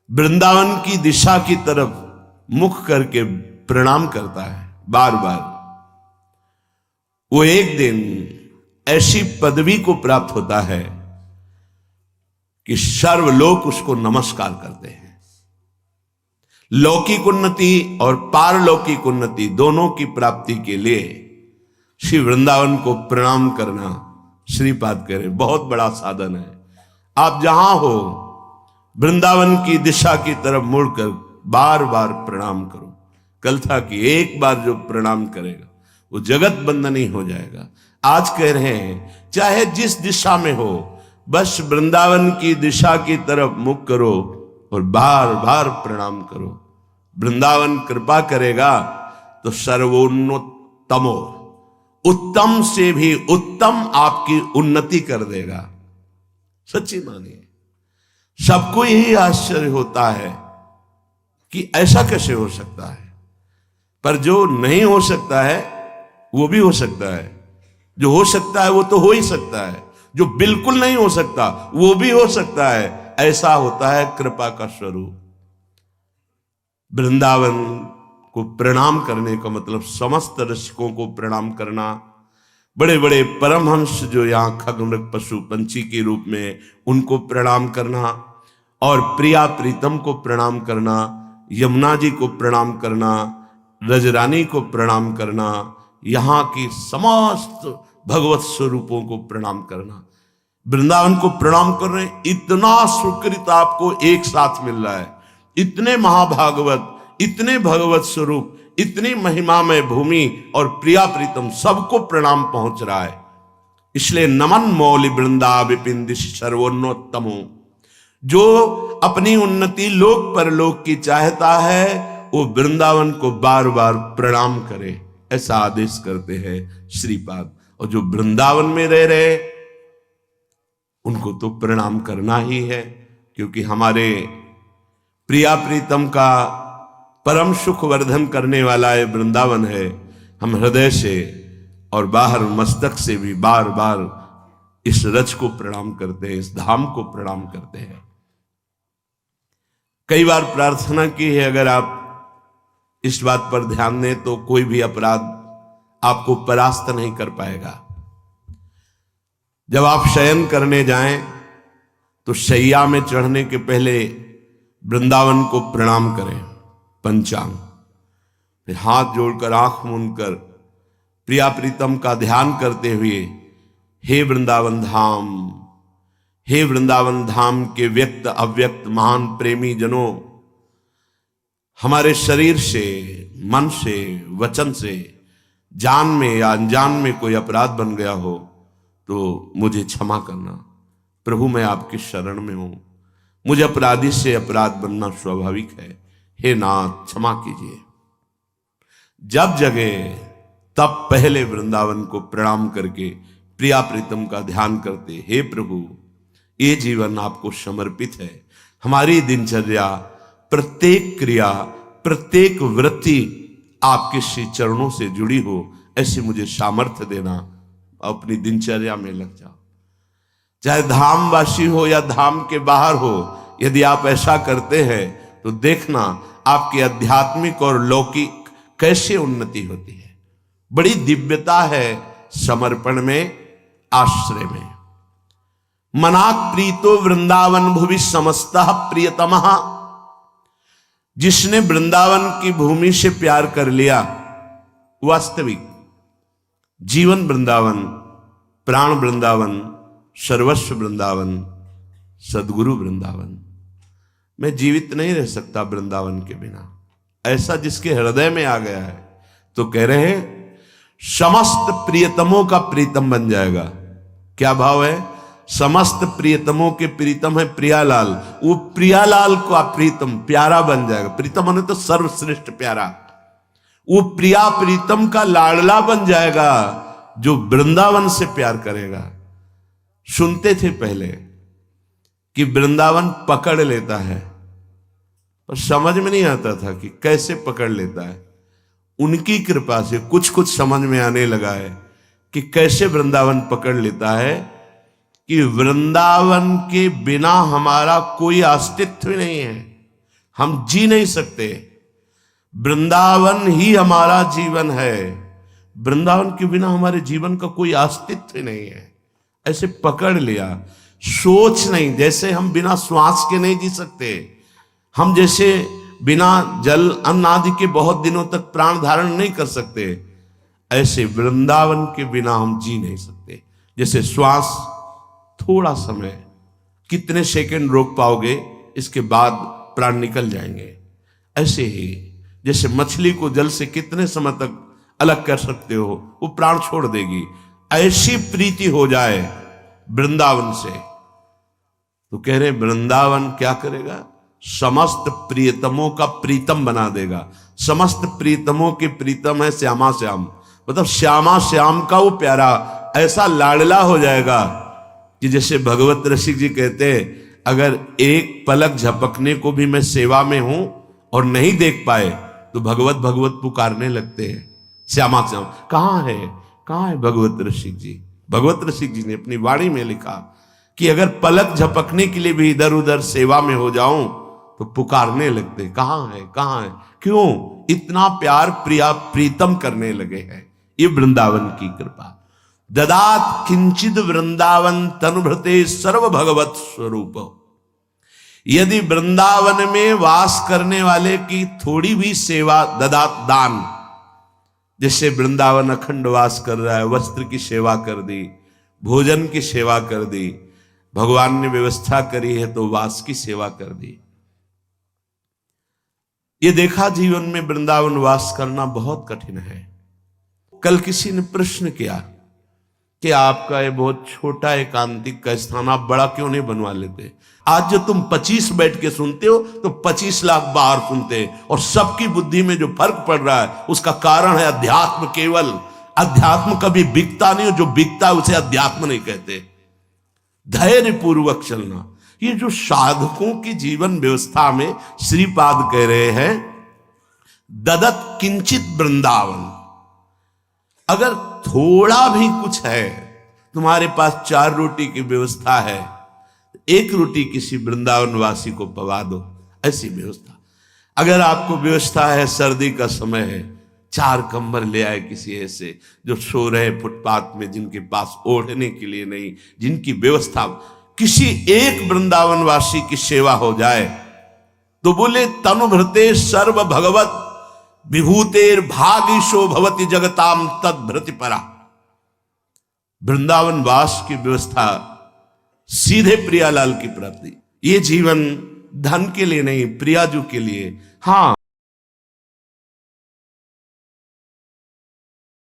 वृंदावन की दिशा की तरफ मुख करके प्रणाम करता है बार बार, वो एक दिन ऐसी पदवी को प्राप्त होता है कि सर्वलोक उसको नमस्कार करते हैं। लौकिक उन्नति और पारलौकिक उन्नति दोनों की प्राप्ति के लिए श्री वृंदावन को प्रणाम करना श्रीपाद कह रहे बहुत बड़ा साधन है। आप जहां हो वृंदावन की दिशा की तरफ मुड़कर बार बार प्रणाम करो। कल था कि एक बार जो प्रणाम करेगा वो जगत बंदनी हो जाएगा। आज कह रहे हैं चाहे जिस दिशा में हो, बस वृंदावन की दिशा की तरफ मुख करो और बार बार प्रणाम करो। वृंदावन कृपा करेगा तो सर्वोन्नतमो, उत्तम से भी उत्तम आपकी उन्नति कर देगा। सच्ची मानिए, सबको यही आश्चर्य होता है कि ऐसा कैसे हो सकता है, पर जो नहीं हो सकता है वो भी हो सकता है, जो हो सकता है वो तो हो ही सकता है, जो बिल्कुल नहीं हो सकता वो भी हो सकता है। ऐसा होता है कृपा का स्वरूप। वृंदावन को प्रणाम करने का मतलब समस्त रसिकों को प्रणाम करना, बड़े बड़े परमहंस जो यहाँ खगमृग पशु पंछी के रूप में उनको प्रणाम करना, और प्रिया प्रीतम को प्रणाम करना, यमुना जी को प्रणाम करना, रजरानी को प्रणाम करना, यहाँ की समस्त भगवत स्वरूपों को प्रणाम करना, वृंदावन को प्रणाम कर रहे हैं। इतना सुकृत आपको एक साथ मिल रहा है। इतने महाभागवत, इतने भगवत स्वरूप, इतनी महिमामय भूमि और प्रिया प्रीतम सबको प्रणाम पहुंच रहा है। इसलिए नमन मौलि वृंदा विपिन दिश सर्वोन्नतमो, जो अपनी उन्नति लोक परलोक की चाहता है वो वृंदावन को बार बार प्रणाम करे, ऐसा आदेश करते हैं श्रीपाद। और जो वृंदावन में रह रहे उनको तो प्रणाम करना ही है, क्योंकि हमारे प्रिया प्रीतम का परम सुख वर्धन करने वाला ये वृंदावन है। हम हृदय से और बाहर मस्तक से भी बार बार इस रज को प्रणाम करते हैं, इस धाम को प्रणाम करते हैं। कई बार प्रार्थना की है, अगर आप इस बात पर ध्यान दें तो कोई भी अपराध आपको परास्त नहीं कर पाएगा। जब आप शयन करने जाएं तो शैया में चढ़ने के पहले वृंदावन को प्रणाम करें, पंचांग, फिर हाथ जोड़कर आंख मूंदकर प्रिया प्रीतम का ध्यान करते हुए हे वृंदावन धाम, हे वृंदावन धाम के व्यक्त अव्यक्त महान प्रेमी जनों, हमारे शरीर से, मन से, वचन से, जान में या अनजान में कोई अपराध बन गया हो तो मुझे क्षमा करना। प्रभु मैं आपकी शरण में हूं, मुझे अपराधी से अपराध बनना स्वाभाविक है, हे नाथ क्षमा कीजिए। जब जगे तब पहले वृंदावन को प्रणाम करके प्रिया प्रीतम का ध्यान करते, हे प्रभु ये जीवन आपको समर्पित है। हमारी दिनचर्या, प्रत्येक क्रिया, प्रत्येक वृत्ति आपके श्री चरणों से जुड़ी हो, ऐसी मुझे सामर्थ्य देना। अपनी दिनचर्या में लग जाओ, चाहे धामवासी हो या धाम के बाहर हो। यदि आप ऐसा करते हैं तो देखना आपकी आध्यात्मिक और लौकिक कैसे उन्नति होती है। बड़ी दिव्यता है समर्पण में, आश्रय में। मनाक प्रीतो वृंदावन भुवि समस्तः प्रियतमः, जिसने वृंदावन की भूमि से प्यार कर लिया, वास्तविक जीवन वृंदावन, प्राण वृंदावन, सर्वस्व वृंदावन, सदगुरु वृंदावन। मैं जीवित नहीं रह सकता वृंदावन के बिना, ऐसा जिसके हृदय में आ गया है तो कह रहे हैं समस्त प्रियतमों का प्रीतम बन जाएगा। क्या भाव है? समस्त प्रियतमों के प्रीतम है प्रियालाल, वो प्रियालाल का प्रीतम प्यारा बन जाएगा। प्रीतम माने तो सर्वश्रेष्ठ प्यारा, वो प्रिया प्रीतम का लाडला बन जाएगा जो वृंदावन से प्यार करेगा। सुनते थे पहले कि वृंदावन पकड़ लेता है, पर समझ में नहीं आता था कि कैसे पकड़ लेता है। उनकी कृपा से कुछ कुछ समझ में आने लगा है कि कैसे वृंदावन पकड़ लेता है, कि वृंदावन के बिना हमारा कोई अस्तित्व नहीं है। हम जी नहीं सकते। वृंदावन ही हमारा जीवन है। वृंदावन के बिना हमारे जीवन का कोई अस्तित्व नहीं है। ऐसे पकड़ लिया, सोच नहीं। जैसे हम बिना श्वास के नहीं जी सकते, हम जैसे बिना जल अन्न आदि के बहुत दिनों तक प्राण धारण नहीं कर सकते, ऐसे वृंदावन के बिना हम जी नहीं सकते। जैसे श्वास थोड़ा समय, कितने सेकंड रोक पाओगे, इसके बाद प्राण निकल जाएंगे। ऐसे ही जैसे मछली को जल से कितने समय तक अलग कर सकते हो, वो प्राण छोड़ देगी। ऐसी प्रीति हो जाए वृंदावन से, तो कह रहे वृंदावन क्या करेगा? समस्त प्रियतमों का प्रीतम बना देगा। समस्त प्रियतमों के प्रीतम है श्यामा श्याम, मतलब श्यामा श्याम का वो प्यारा ऐसा लाडला हो जाएगा कि जैसे भगवत रसिक जी कहते हैं, अगर एक पलक झपकने को भी मैं सेवा में हूं और नहीं देख पाए तो भगवत भगवत पुकारने लगते हैं। श्यामा श्याम कहाँ है भगवत रसिक जी? भगवत रसिक जी ने अपनी वाणी में लिखा कि अगर पलक झपकने के लिए भी इधर उधर सेवा में हो जाऊं तो पुकारने लगते, कहाँ है? क्यों? इतना प्यार प्रीतम करने लगे हैं। ये वृंदावन की कृपा। ददात किंचिद वृंदावन तनुभृते सर्व भगवत स्वरूप। यदि वृंदावन में वास करने वाले की थोड़ी भी सेवा, ददात दान, जैसे वृंदावन अखंड वास कर रहा है, वस्त्र की सेवा कर दी, भोजन की सेवा कर दी, भगवान ने व्यवस्था करी है तो वास की सेवा कर दी। ये देखा जीवन में वृंदावन वास करना बहुत कठिन है। कल किसी ने प्रश्न किया कि आपका ये बहुत छोटा एकांतिक का स्थान आप बड़ा क्यों नहीं बनवा लेते? आज जो तुम 25 बैठ के सुनते हो तो 25 लाख बाहर सुनते हैं, और सबकी बुद्धि में जो फर्क पड़ रहा है उसका कारण है अध्यात्म। केवल अध्यात्म कभी बिकता नहीं, जो बिकता है उसे अध्यात्म नहीं कहते। धैर्य पूर्वक चलना, ये जो साधकों की जीवन व्यवस्था में श्रीपाद कह रहे हैं, ददत किंचित वृंदावन। अगर थोड़ा भी कुछ है, तुम्हारे पास 4 रोटी की व्यवस्था है, एक रोटी किसी वृंदावन वासी को पवा दो, ऐसी व्यवस्था। अगर आपको व्यवस्था है, सर्दी का समय है, 4 कंबल ले आए किसी ऐसे जो सो रहे फुटपाथ में, जिनके पास ओढ़ने के लिए नहीं, जिनकी व्यवस्था, किसी एक वृंदावन वासी की सेवा हो जाए तो बोले तनुभृते सर्व भगवत विभूतेर भागीशो भवति जगताम तद्भृति परा। वृंदावन वास की व्यवस्था सीधे प्रियालाल की प्राप्ति। ये जीवन धन के लिए नहीं, प्रियाजू के लिए। हाँ,